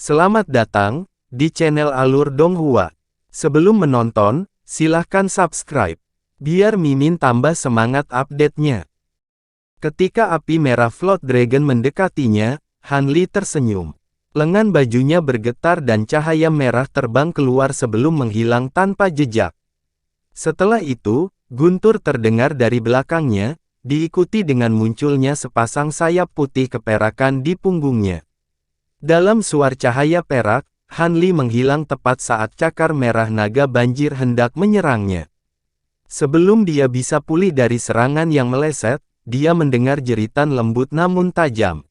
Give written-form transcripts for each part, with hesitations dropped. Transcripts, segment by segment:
Selamat datang di channel Alur Donghua. Sebelum menonton, silahkan subscribe, biar Mimin tambah semangat update-nya. Ketika api merah Float Dragon mendekatinya, Han Li tersenyum. Lengan bajunya bergetar dan cahaya merah terbang keluar sebelum menghilang tanpa jejak. Setelah itu, guntur terdengar dari belakangnya, diikuti dengan munculnya sepasang sayap putih keperakan di punggungnya. Dalam suar cahaya perak, Han Li menghilang tepat saat cakar merah naga banjir hendak menyerangnya. Sebelum dia bisa pulih dari serangan yang meleset, dia mendengar jeritan lembut namun tajam.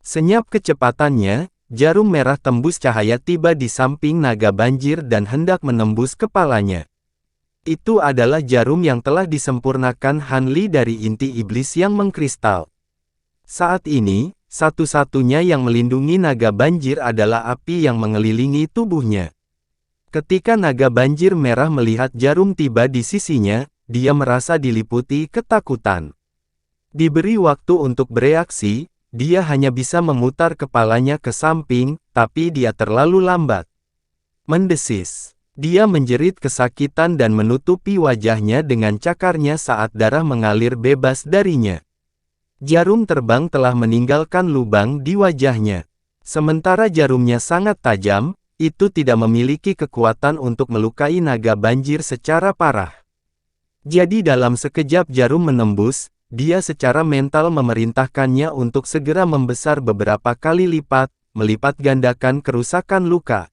Senyap kecepatannya, jarum merah tembus cahaya tiba di samping naga banjir dan hendak menembus kepalanya. Itu adalah jarum yang telah disempurnakan Han Li dari inti iblis yang mengkristal. Saat ini, satu-satunya yang melindungi naga banjir adalah api yang mengelilingi tubuhnya. Ketika naga banjir merah melihat jarum tiba di sisinya, dia merasa diliputi ketakutan. Diberi waktu untuk bereaksi, dia hanya bisa memutar kepalanya ke samping, tapi dia terlalu lambat. Mendesis. Dia menjerit kesakitan dan menutupi wajahnya dengan cakarnya saat darah mengalir bebas darinya. Jarum terbang telah meninggalkan lubang di wajahnya. Sementara jarumnya sangat tajam, itu tidak memiliki kekuatan untuk melukai naga banjir secara parah. Jadi dalam sekejap jarum menembus, dia secara mental memerintahkannya untuk segera membesar beberapa kali lipat, melipat gandakan kerusakan luka.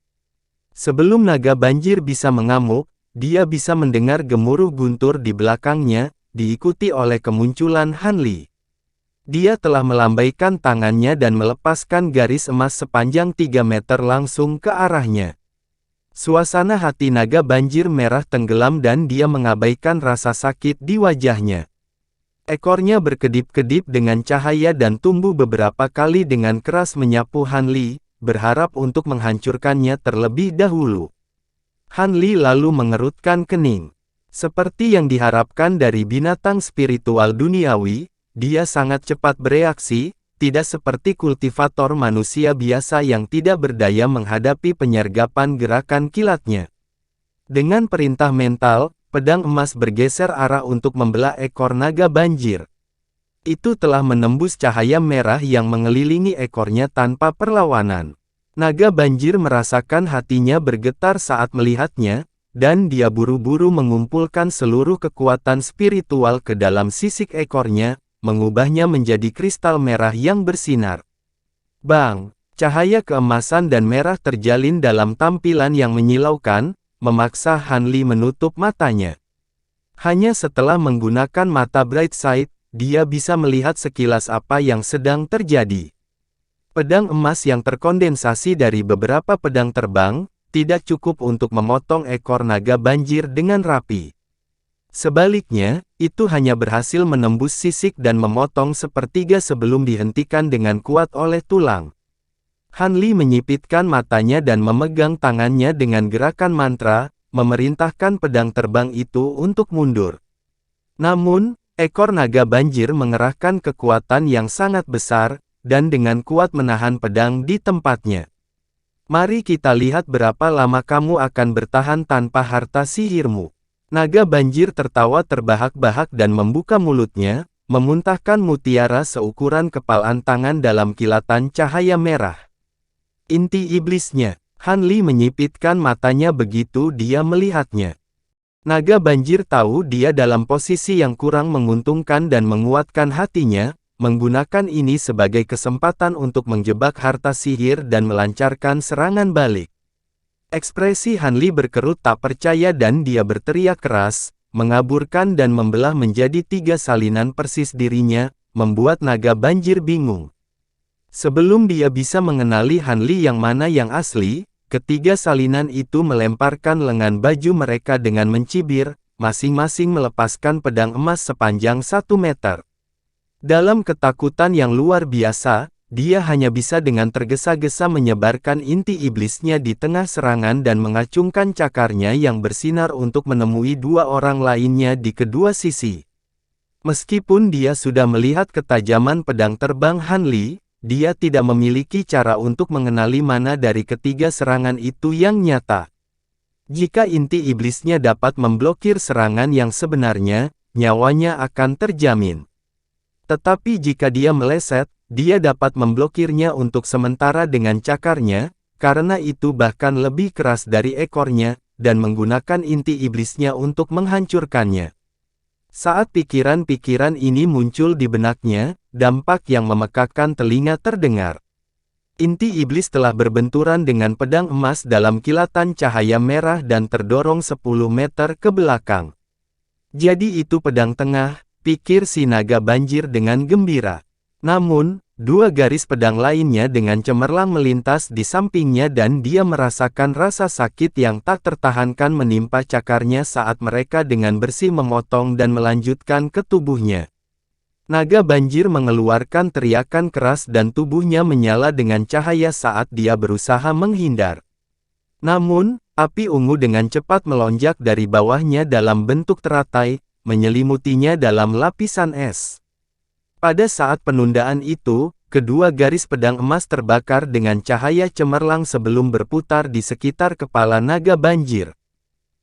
Sebelum naga banjir bisa mengamuk, dia bisa mendengar gemuruh guntur di belakangnya, diikuti oleh kemunculan Han Li. Dia telah melambaikan tangannya dan melepaskan garis emas sepanjang 3 meter langsung ke arahnya. Suasana hati naga banjir merah tenggelam dan dia mengabaikan rasa sakit di wajahnya. Ekornya berkedip-kedip dengan cahaya dan tumbuh beberapa kali dengan keras menyapu Han Li, berharap untuk menghancurkannya terlebih dahulu. Han Li lalu mengerutkan kening. Seperti yang diharapkan dari binatang spiritual duniawi, dia sangat cepat bereaksi, tidak seperti kultivator manusia biasa yang tidak berdaya menghadapi penyergapan gerakan kilatnya. Dengan perintah mental, pedang emas bergeser arah untuk membelah ekor naga banjir. Itu telah menembus cahaya merah yang mengelilingi ekornya tanpa perlawanan. Naga banjir merasakan hatinya bergetar saat melihatnya, dan dia buru-buru mengumpulkan seluruh kekuatan spiritual ke dalam sisik ekornya, mengubahnya menjadi kristal merah yang bersinar. Bang! Cahaya keemasan dan merah terjalin dalam tampilan yang menyilaukan, memaksa Han Li menutup matanya. Hanya setelah menggunakan mata Bright Sight, dia bisa melihat sekilas apa yang sedang terjadi. Pedang emas yang terkondensasi dari beberapa pedang terbang, tidak cukup untuk memotong ekor naga banjir dengan rapi. Sebaliknya, itu hanya berhasil menembus sisik dan memotong sepertiga sebelum dihentikan dengan kuat oleh tulang. Han Li menyipitkan matanya dan memegang tangannya dengan gerakan mantra, memerintahkan pedang terbang itu untuk mundur. Namun, ekor naga banjir mengerahkan kekuatan yang sangat besar, dan dengan kuat menahan pedang di tempatnya. Mari kita lihat berapa lama kamu akan bertahan tanpa harta sihirmu. Naga banjir tertawa terbahak-bahak dan membuka mulutnya, memuntahkan mutiara seukuran kepalan tangan dalam kilatan cahaya merah. Inti iblisnya, Han Li menyipitkan matanya begitu dia melihatnya. Naga banjir tahu dia dalam posisi yang kurang menguntungkan dan menguatkan hatinya, menggunakan ini sebagai kesempatan untuk menjebak harta sihir dan melancarkan serangan balik. Ekspresi Han Li berkerut tak percaya dan dia berteriak keras, mengaburkan dan membelah menjadi 3 salinan persis dirinya, membuat naga banjir bingung. Sebelum dia bisa mengenali Han Li yang mana yang asli, ketiga salinan itu melemparkan lengan baju mereka dengan mencibir, masing-masing melepaskan pedang emas sepanjang 1 meter. Dalam ketakutan yang luar biasa, dia hanya bisa dengan tergesa-gesa menyebarkan inti iblisnya di tengah serangan dan mengacungkan cakarnya yang bersinar untuk menemui 2 orang lainnya di kedua sisi. Meskipun dia sudah melihat ketajaman pedang terbang Han Li, dia tidak memiliki cara untuk mengenali mana dari ketiga serangan itu yang nyata. Jika inti iblisnya dapat memblokir serangan yang sebenarnya, nyawanya akan terjamin. Tetapi jika dia meleset, dia dapat memblokirnya untuk sementara dengan cakarnya, karena itu bahkan lebih keras dari ekornya, dan menggunakan inti iblisnya untuk menghancurkannya. Saat pikiran-pikiran ini muncul di benaknya, dampak yang memekakkan telinga terdengar. Inti iblis telah berbenturan dengan pedang emas dalam kilatan cahaya merah dan terdorong 10 meter ke belakang. Jadi itu pedang tengah, pikir si naga banjir dengan gembira. Namun, dua garis pedang lainnya dengan cemerlang melintas di sampingnya dan dia merasakan rasa sakit yang tak tertahankan menimpa cakarnya saat mereka dengan bersih memotong dan melanjutkan ke tubuhnya. Naga banjir mengeluarkan teriakan keras dan tubuhnya menyala dengan cahaya saat dia berusaha menghindar. Namun, api ungu dengan cepat melonjak dari bawahnya dalam bentuk teratai, menyelimutinya dalam lapisan es. Pada saat penundaan itu, kedua garis pedang emas terbakar dengan cahaya cemerlang sebelum berputar di sekitar kepala naga banjir.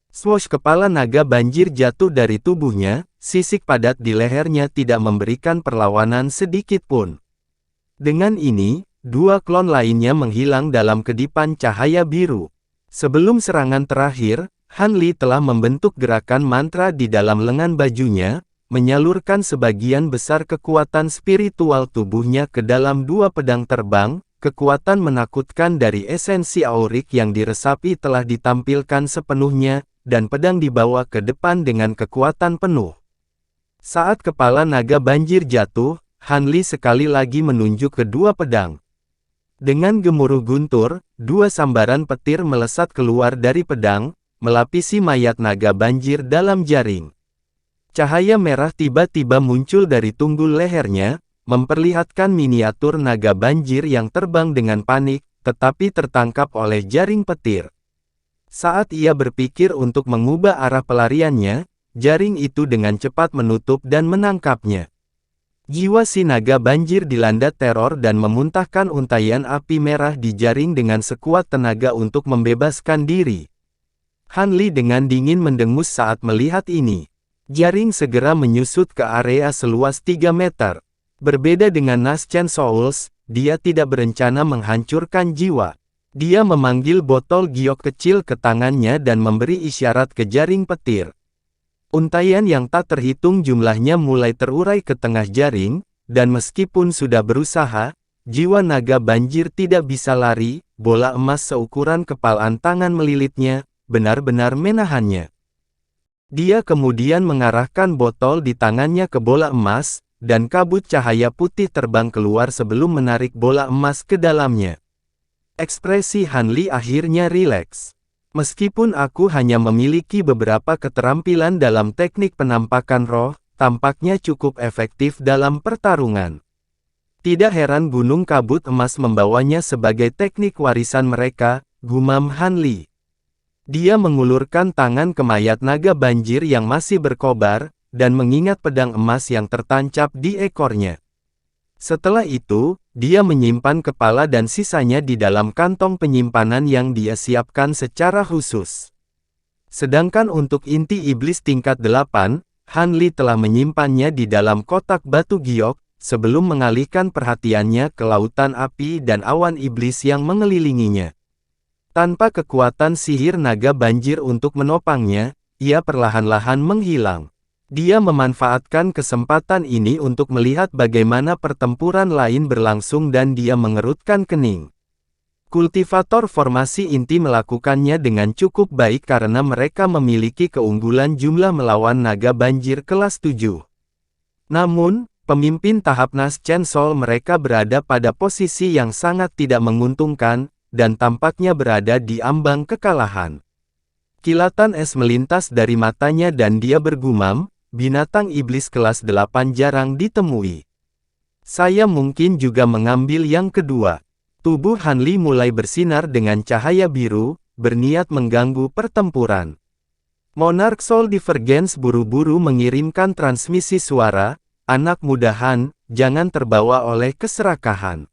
Swoosh, kepala naga banjir jatuh dari tubuhnya, sisik padat di lehernya tidak memberikan perlawanan sedikit pun. Dengan ini, dua klon lainnya menghilang dalam kedipan cahaya biru. Sebelum serangan terakhir, Han Li telah membentuk gerakan mantra di dalam lengan bajunya, menyalurkan sebagian besar kekuatan spiritual tubuhnya ke dalam dua pedang terbang. Kekuatan menakutkan dari esensi aurik yang diresapi telah ditampilkan sepenuhnya, dan pedang dibawa ke depan dengan kekuatan penuh. Saat kepala naga banjir jatuh, Han Li sekali lagi menunjuk kedua pedang. Dengan gemuruh guntur, dua sambaran petir melesat keluar dari pedang, melapisi mayat naga banjir dalam jaring. Cahaya merah tiba-tiba muncul dari tunggul lehernya, memperlihatkan miniatur naga banjir yang terbang dengan panik, tetapi tertangkap oleh jaring petir. Saat ia berpikir untuk mengubah arah pelariannya, jaring itu dengan cepat menutup dan menangkapnya. Jiwa si naga banjir dilanda teror dan memuntahkan untaian api merah di jaring dengan sekuat tenaga untuk membebaskan diri. Han Li dengan dingin mendengus saat melihat ini. Jaring segera menyusut ke area seluas 3 meter. Berbeda dengan Naschen Souls, dia tidak berencana menghancurkan jiwa. Dia memanggil botol giok kecil ke tangannya dan memberi isyarat ke jaring petir. Untaian yang tak terhitung jumlahnya mulai terurai ke tengah jaring, dan meskipun sudah berusaha, jiwa naga banjir tidak bisa lari. Bola emas seukuran kepalan tangan melilitnya, benar-benar menahannya. Dia kemudian mengarahkan botol di tangannya ke bola emas, dan kabut cahaya putih terbang keluar sebelum menarik bola emas ke dalamnya. Ekspresi Han Li akhirnya rileks. Meskipun aku hanya memiliki beberapa keterampilan dalam teknik penampakan roh, tampaknya cukup efektif dalam pertarungan. Tidak heran gunung kabut emas membawanya sebagai teknik warisan mereka, gumam Han Li. Dia mengulurkan tangan ke mayat naga banjir yang masih berkobar, dan mengingat pedang emas yang tertancap di ekornya. Setelah itu, dia menyimpan kepala dan sisanya di dalam kantong penyimpanan yang dia siapkan secara khusus. Sedangkan untuk inti iblis tingkat 8, Han Li telah menyimpannya di dalam kotak batu giok, sebelum mengalihkan perhatiannya ke lautan api dan awan iblis yang mengelilinginya. Tanpa kekuatan sihir naga banjir untuk menopangnya, ia perlahan-lahan menghilang. Dia memanfaatkan kesempatan ini untuk melihat bagaimana pertempuran lain berlangsung dan dia mengerutkan kening. Kultivator formasi inti melakukannya dengan cukup baik karena mereka memiliki keunggulan jumlah melawan naga banjir kelas 7. Namun, pemimpin tahap Naschen Soul mereka berada pada posisi yang sangat tidak menguntungkan, dan tampaknya berada di ambang kekalahan. Kilatan es melintas dari matanya dan dia bergumam, binatang iblis kelas 8 jarang ditemui. Saya mungkin juga mengambil yang kedua. Tubuh Han Li mulai bersinar dengan cahaya biru, berniat mengganggu pertempuran. Monarch Soul Divergence buru-buru mengirimkan transmisi suara, anak muda Han, jangan terbawa oleh keserakahan.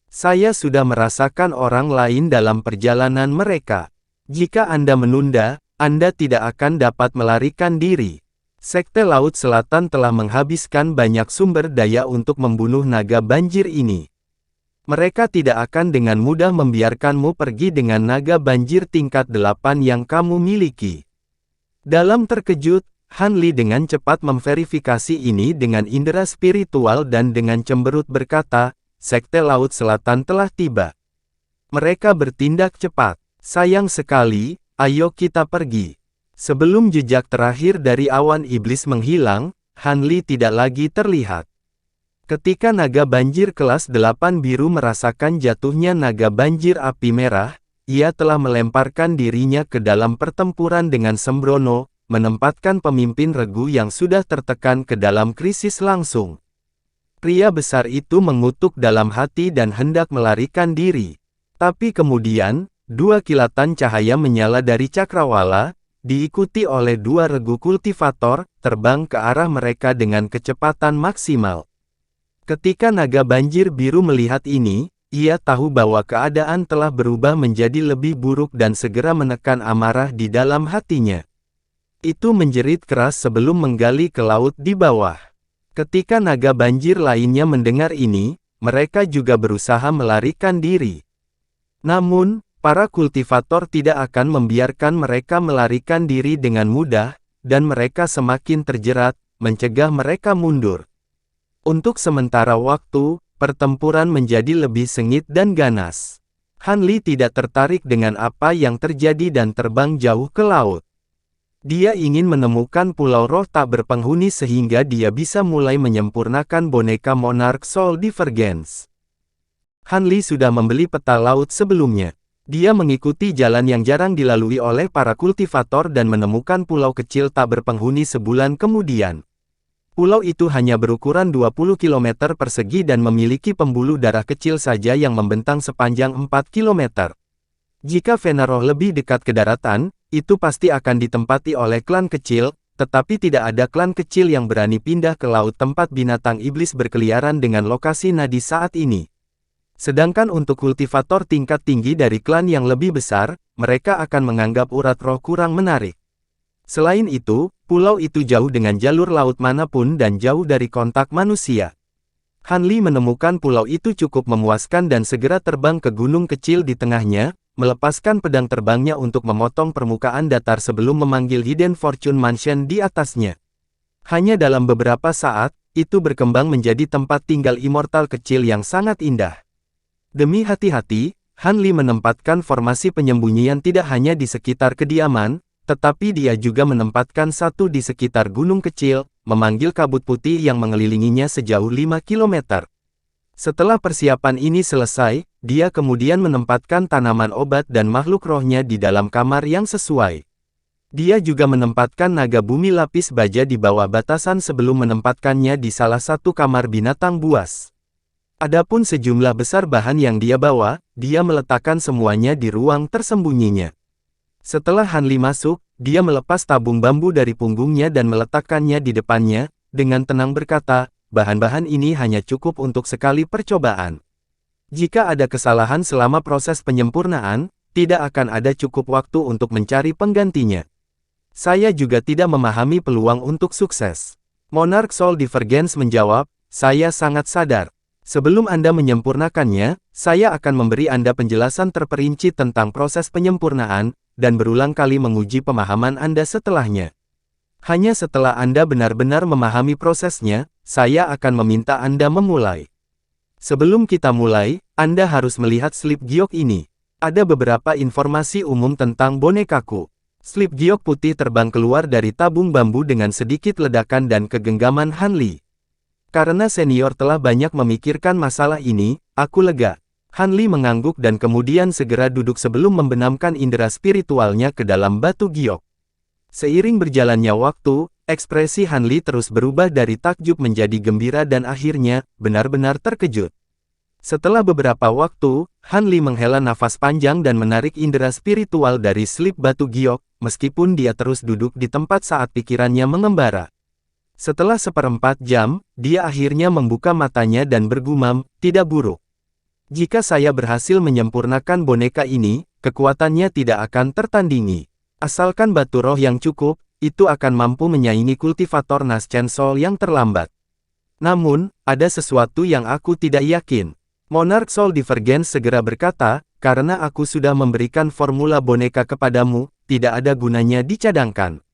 Saya sudah merasakan orang lain dalam perjalanan mereka. Jika Anda menunda, Anda tidak akan dapat melarikan diri. Sekte Laut Selatan telah menghabiskan banyak sumber daya untuk membunuh naga banjir ini. Mereka tidak akan dengan mudah membiarkanmu pergi dengan naga banjir tingkat 8 yang kamu miliki. Dalam terkejut, Han Li dengan cepat memverifikasi ini dengan indera spiritual dan dengan cemberut berkata, Sekte Laut Selatan telah tiba. Mereka bertindak cepat. Sayang sekali, ayo kita pergi. Sebelum jejak terakhir dari awan iblis menghilang, Han Li tidak lagi terlihat. Ketika naga banjir kelas 8 biru merasakan jatuhnya naga banjir api merah, ia telah melemparkan dirinya ke dalam pertempuran dengan sembrono, menempatkan pemimpin regu yang sudah tertekan ke dalam krisis langsung. Pria besar itu mengutuk dalam hati dan hendak melarikan diri. Tapi kemudian, dua kilatan cahaya menyala dari cakrawala, diikuti oleh dua regu kultivator, terbang ke arah mereka dengan kecepatan maksimal. Ketika naga banjir biru melihat ini, ia tahu bahwa keadaan telah berubah menjadi lebih buruk dan segera menekan amarah di dalam hatinya. Itu menjerit keras sebelum menggali ke laut di bawah. Ketika naga banjir lainnya mendengar ini, mereka juga berusaha melarikan diri. Namun, para kultivator tidak akan membiarkan mereka melarikan diri dengan mudah, dan mereka semakin terjerat, mencegah mereka mundur. Untuk sementara waktu, pertempuran menjadi lebih sengit dan ganas. Han Li tidak tertarik dengan apa yang terjadi dan terbang jauh ke laut. Dia ingin menemukan pulau roh tak berpenghuni sehingga dia bisa mulai menyempurnakan boneka Monarch Soul Divergence. Han Li sudah membeli peta laut sebelumnya. Dia mengikuti jalan yang jarang dilalui oleh para kultivator dan menemukan pulau kecil tak berpenghuni sebulan kemudian. Pulau itu hanya berukuran 20 km persegi dan memiliki pembuluh darah kecil saja yang membentang sepanjang 4 km. Jika Venaroh lebih dekat ke daratan, itu pasti akan ditempati oleh klan kecil, tetapi tidak ada klan kecil yang berani pindah ke laut tempat binatang iblis berkeliaran dengan lokasi nadi saat ini. Sedangkan untuk kultivator tingkat tinggi dari klan yang lebih besar, mereka akan menganggap urat roh kurang menarik. Selain itu, pulau itu jauh dengan jalur laut manapun dan jauh dari kontak manusia. Han Li menemukan pulau itu cukup memuaskan dan segera terbang ke gunung kecil di tengahnya, melepaskan pedang terbangnya untuk memotong permukaan datar sebelum memanggil Hidden Fortune Mansion di atasnya. Hanya dalam beberapa saat, itu berkembang menjadi tempat tinggal immortal kecil yang sangat indah. Demi hati-hati, Han Li menempatkan formasi penyembunyian tidak hanya di sekitar kediaman, tetapi dia juga menempatkan satu di sekitar gunung kecil, memanggil kabut putih yang mengelilinginya sejauh 5 km. Setelah persiapan ini selesai, dia kemudian menempatkan tanaman obat dan makhluk rohnya di dalam kamar yang sesuai. Dia juga menempatkan naga bumi lapis baja di bawah batasan sebelum menempatkannya di salah satu kamar binatang buas. Adapun sejumlah besar bahan yang dia bawa, dia meletakkan semuanya di ruang tersembunyinya. Setelah Han Li masuk, dia melepas tabung bambu dari punggungnya dan meletakkannya di depannya, dengan tenang berkata, bahan-bahan ini hanya cukup untuk sekali percobaan. Jika ada kesalahan selama proses penyempurnaan, tidak akan ada cukup waktu untuk mencari penggantinya. Saya juga tidak memahami peluang untuk sukses. Monarch Soul Divergence menjawab, saya sangat sadar. Sebelum Anda menyempurnakannya, saya akan memberi Anda penjelasan terperinci tentang proses penyempurnaan, dan berulang kali menguji pemahaman Anda setelahnya. Hanya setelah Anda benar-benar memahami prosesnya, saya akan meminta Anda memulai. Sebelum kita mulai, Anda harus melihat slip giok ini. Ada beberapa informasi umum tentang bonekaku. Slip giok putih terbang keluar dari tabung bambu dengan sedikit ledakan dan kegenggaman Han Li. Karena senior telah banyak memikirkan masalah ini, aku lega. Han Li mengangguk dan kemudian segera duduk sebelum membenamkan indera spiritualnya ke dalam batu giok. Seiring berjalannya waktu, ekspresi Han Li terus berubah dari takjub menjadi gembira dan akhirnya, benar-benar terkejut. Setelah beberapa waktu, Han Li menghela nafas panjang dan menarik indera spiritual dari slip batu giok, meskipun dia terus duduk di tempat saat pikirannya mengembara. Setelah 1/4 jam, dia akhirnya membuka matanya dan bergumam, tidak buruk. Jika saya berhasil menyempurnakan boneka ini, kekuatannya tidak akan tertandingi. Asalkan batu roh yang cukup, itu akan mampu menyaingi kultivator Naschen Soul yang terlambat. Namun, ada sesuatu yang aku tidak yakin. Monarch Soul Divergence segera berkata, karena aku sudah memberikan formula boneka kepadamu, tidak ada gunanya dicadangkan.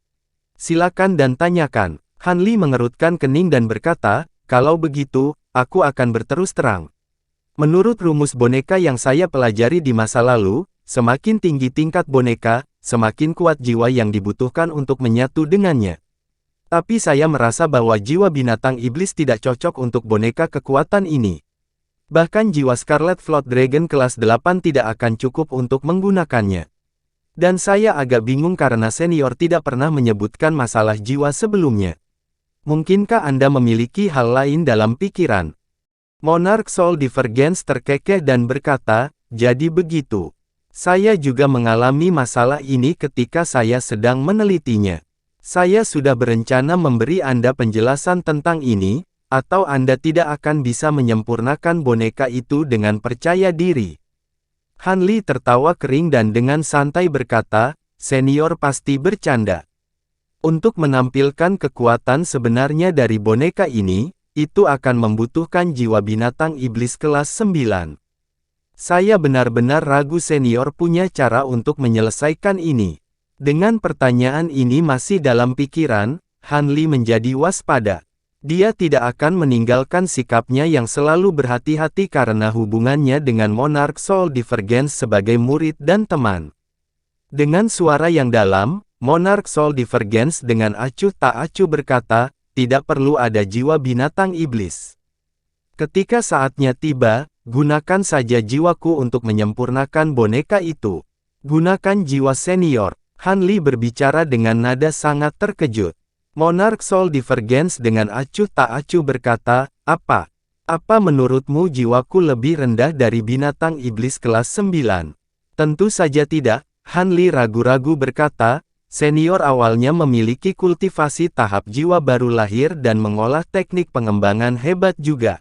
Silakan dan tanyakan. Han Li mengerutkan kening dan berkata, kalau begitu, aku akan berterus terang. Menurut rumus boneka yang saya pelajari di masa lalu, semakin tinggi tingkat boneka, semakin kuat jiwa yang dibutuhkan untuk menyatu dengannya. Tapi saya merasa bahwa jiwa binatang iblis tidak cocok untuk boneka kekuatan ini. Bahkan jiwa Scarlet Float Dragon kelas 8 tidak akan cukup untuk menggunakannya. Dan saya agak bingung karena senior tidak pernah menyebutkan masalah jiwa sebelumnya. Mungkinkah Anda memiliki hal lain dalam pikiran? Monarch Soul Divergence terkekeh dan berkata, jadi begitu. Saya juga mengalami masalah ini ketika saya sedang menelitinya. Saya sudah berencana memberi Anda penjelasan tentang ini, atau Anda tidak akan bisa menyempurnakan boneka itu dengan percaya diri. Han Li tertawa kering dan dengan santai berkata, senior pasti bercanda. Untuk menampilkan kekuatan sebenarnya dari boneka ini, itu akan membutuhkan jiwa binatang iblis kelas 9. Saya benar-benar ragu senior punya cara untuk menyelesaikan ini. Dengan pertanyaan ini masih dalam pikiran, Han Li menjadi waspada. Dia tidak akan meninggalkan sikapnya yang selalu berhati-hati karena hubungannya dengan Monarch Soul Divergence sebagai murid dan teman. Dengan suara yang dalam, Monarch Soul Divergence dengan acuh tak acuh berkata, tidak perlu ada jiwa binatang iblis. Ketika saatnya tiba, gunakan saja jiwaku untuk menyempurnakan boneka itu. Gunakan jiwa senior. Han Li berbicara dengan nada sangat terkejut. Monarch Soul Divergence dengan acuh tak acuh berkata, apa? Apa menurutmu jiwaku lebih rendah dari binatang iblis kelas 9? Tentu saja tidak, Han Li ragu-ragu berkata, senior awalnya memiliki kultivasi tahap jiwa baru lahir dan mengolah teknik pengembangan hebat juga.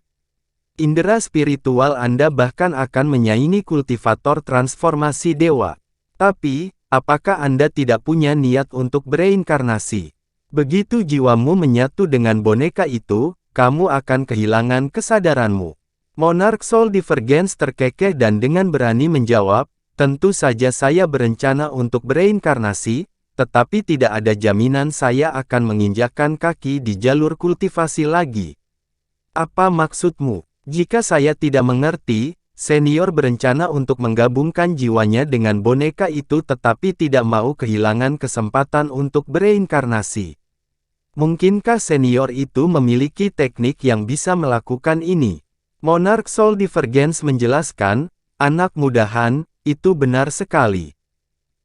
Indera spiritual Anda bahkan akan menyaingi kultivator transformasi dewa. Tapi, apakah Anda tidak punya niat untuk bereinkarnasi? Begitu jiwamu menyatu dengan boneka itu, kamu akan kehilangan kesadaranmu. Monarch Soul Divergence terkekeh dan dengan berani menjawab, tentu saja saya berencana untuk bereinkarnasi, tetapi tidak ada jaminan saya akan menginjakkan kaki di jalur kultivasi lagi. Apa maksudmu? Jika saya tidak mengerti, senior berencana untuk menggabungkan jiwanya dengan boneka itu tetapi tidak mau kehilangan kesempatan untuk bereinkarnasi. Mungkinkah senior itu memiliki teknik yang bisa melakukan ini? Monarch Soul Divergence menjelaskan, anak muda Han, itu benar sekali.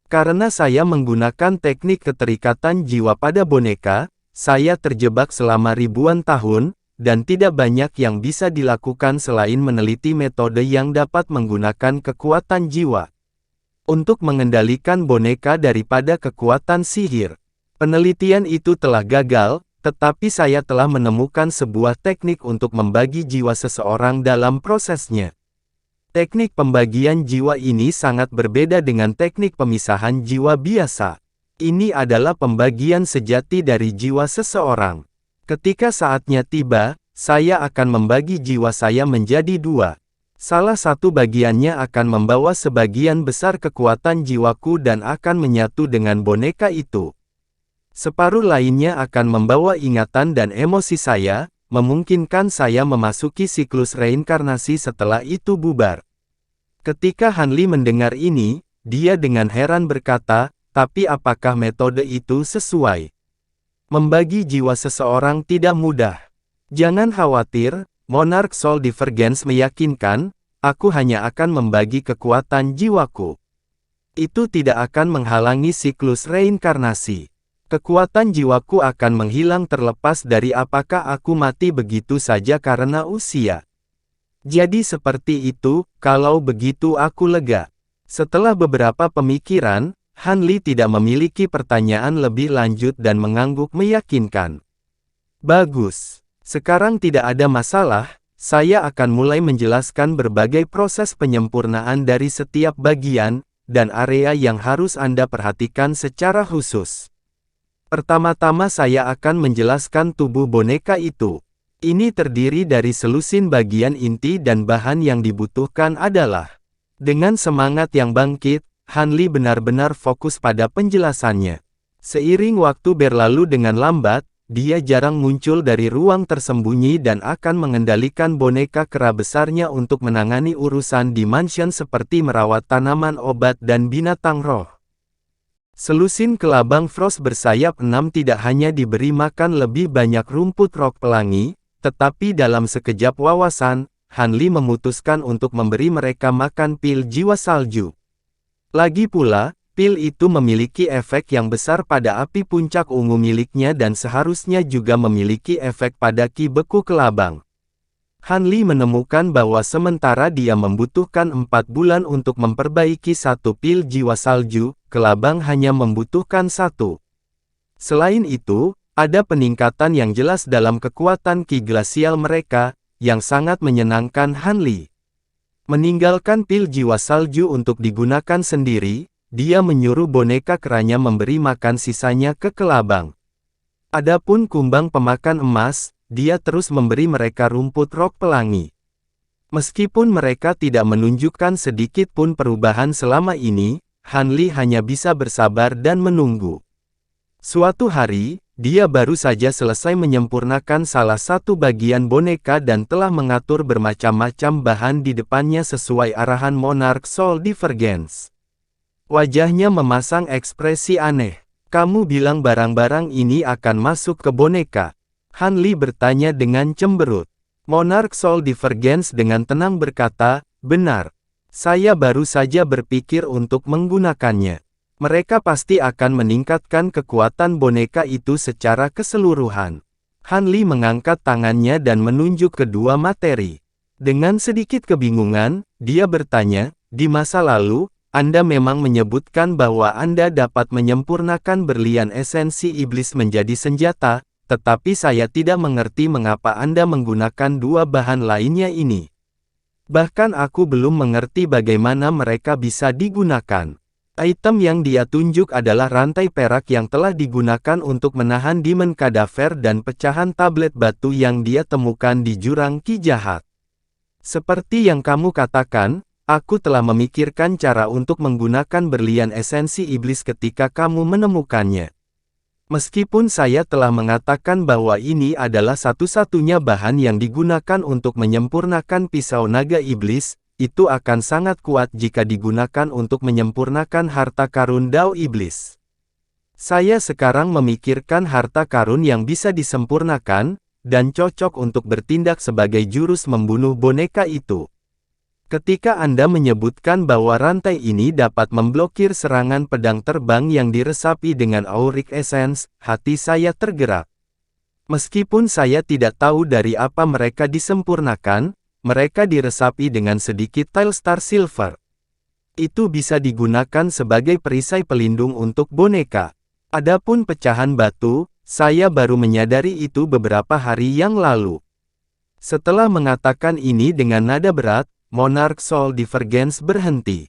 Karena saya menggunakan teknik keterikatan jiwa pada boneka, saya terjebak selama ribuan tahun, dan tidak banyak yang bisa dilakukan selain meneliti metode yang dapat menggunakan kekuatan jiwa untuk mengendalikan boneka daripada kekuatan sihir. Penelitian itu telah gagal, tetapi saya telah menemukan sebuah teknik untuk membagi jiwa seseorang dalam prosesnya. Teknik pembagian jiwa ini sangat berbeda dengan teknik pemisahan jiwa biasa. Ini adalah pembagian sejati dari jiwa seseorang. Ketika saatnya tiba, saya akan membagi jiwa saya menjadi dua. Salah satu bagiannya akan membawa sebagian besar kekuatan jiwaku dan akan menyatu dengan boneka itu. Separuh lainnya akan membawa ingatan dan emosi saya, memungkinkan saya memasuki siklus reinkarnasi setelah itu bubar. Ketika Han Li mendengar ini, dia dengan heran berkata, tapi apakah metode itu sesuai? Membagi jiwa seseorang tidak mudah. Jangan khawatir, Monarch Soul Divergence meyakinkan, aku hanya akan membagi kekuatan jiwaku. Itu tidak akan menghalangi siklus reinkarnasi. Kekuatan jiwaku akan menghilang terlepas dari apakah aku mati begitu saja karena usia. Jadi seperti itu, kalau begitu aku lega. Setelah beberapa pemikiran, Han Li tidak memiliki pertanyaan lebih lanjut dan mengangguk meyakinkan. Bagus. Sekarang tidak ada masalah, saya akan mulai menjelaskan berbagai proses penyempurnaan dari setiap bagian, dan area yang harus Anda perhatikan secara khusus. Pertama-tama saya akan menjelaskan tubuh boneka itu. Ini terdiri dari selusin bagian inti dan bahan yang dibutuhkan adalah. Dengan semangat yang bangkit, Han Li benar-benar fokus pada penjelasannya. Seiring waktu berlalu dengan lambat, dia jarang muncul dari ruang tersembunyi dan akan mengendalikan boneka kera besarnya untuk menangani urusan di mansion seperti merawat tanaman obat dan binatang roh. Selusin kelabang Frost bersayap 6 tidak hanya diberi makan lebih banyak rumput rock pelangi, tetapi dalam sekejap wawasan, Han Li memutuskan untuk memberi mereka makan pil jiwa salju. Lagi pula, pil itu memiliki efek yang besar pada api puncak ungu miliknya dan seharusnya juga memiliki efek pada ki beku kelabang. Han Li menemukan bahwa sementara dia membutuhkan 4 bulan untuk memperbaiki satu pil jiwa salju, kelabang hanya membutuhkan 1. Selain itu, ada peningkatan yang jelas dalam kekuatan ki glasial mereka, yang sangat menyenangkan Han Li. Meninggalkan pil jiwa salju untuk digunakan sendiri, dia menyuruh boneka keranya memberi makan sisanya ke kelabang. Adapun kumbang pemakan emas, dia terus memberi mereka rumput rock pelangi. Meskipun mereka tidak menunjukkan sedikit pun perubahan selama ini, Han Li hanya bisa bersabar dan menunggu. Suatu hari, dia baru saja selesai menyempurnakan salah satu bagian boneka dan telah mengatur bermacam-macam bahan di depannya sesuai arahan Monarch Soul Divergence. Wajahnya memasang ekspresi aneh. Kamu bilang barang-barang ini akan masuk ke boneka? Han Li bertanya dengan cemberut. Monarch Soul Divergence dengan tenang berkata, benar. Saya baru saja berpikir untuk menggunakannya. Mereka pasti akan meningkatkan kekuatan boneka itu secara keseluruhan. Han Li mengangkat tangannya dan menunjuk kedua materi. Dengan sedikit kebingungan, dia bertanya, di masa lalu, Anda memang menyebutkan bahwa Anda dapat menyempurnakan berlian esensi iblis menjadi senjata, tetapi saya tidak mengerti mengapa Anda menggunakan dua bahan lainnya ini. Bahkan aku belum mengerti bagaimana mereka bisa digunakan. Item yang dia tunjuk adalah rantai perak yang telah digunakan untuk menahan Demon Cadaver dan pecahan tablet batu yang dia temukan di jurang ki jahat. Seperti yang kamu katakan, aku telah memikirkan cara untuk menggunakan berlian esensi iblis ketika kamu menemukannya. Meskipun saya telah mengatakan bahwa ini adalah satu-satunya bahan yang digunakan untuk menyempurnakan pisau naga iblis, itu akan sangat kuat jika digunakan untuk menyempurnakan harta karun Dao Iblis. Saya sekarang memikirkan harta karun yang bisa disempurnakan, dan cocok untuk bertindak sebagai jurus membunuh boneka itu. Ketika Anda menyebutkan bahwa rantai ini dapat memblokir serangan pedang terbang yang diresapi dengan Auric Essence, hati saya tergerak. Meskipun saya tidak tahu dari apa mereka disempurnakan, mereka diresapi dengan sedikit tile Star Silver. Itu bisa digunakan sebagai perisai pelindung untuk boneka. Adapun pecahan batu, saya baru menyadari itu beberapa hari yang lalu. Setelah mengatakan ini dengan nada berat, Monarch Soul Divergence berhenti.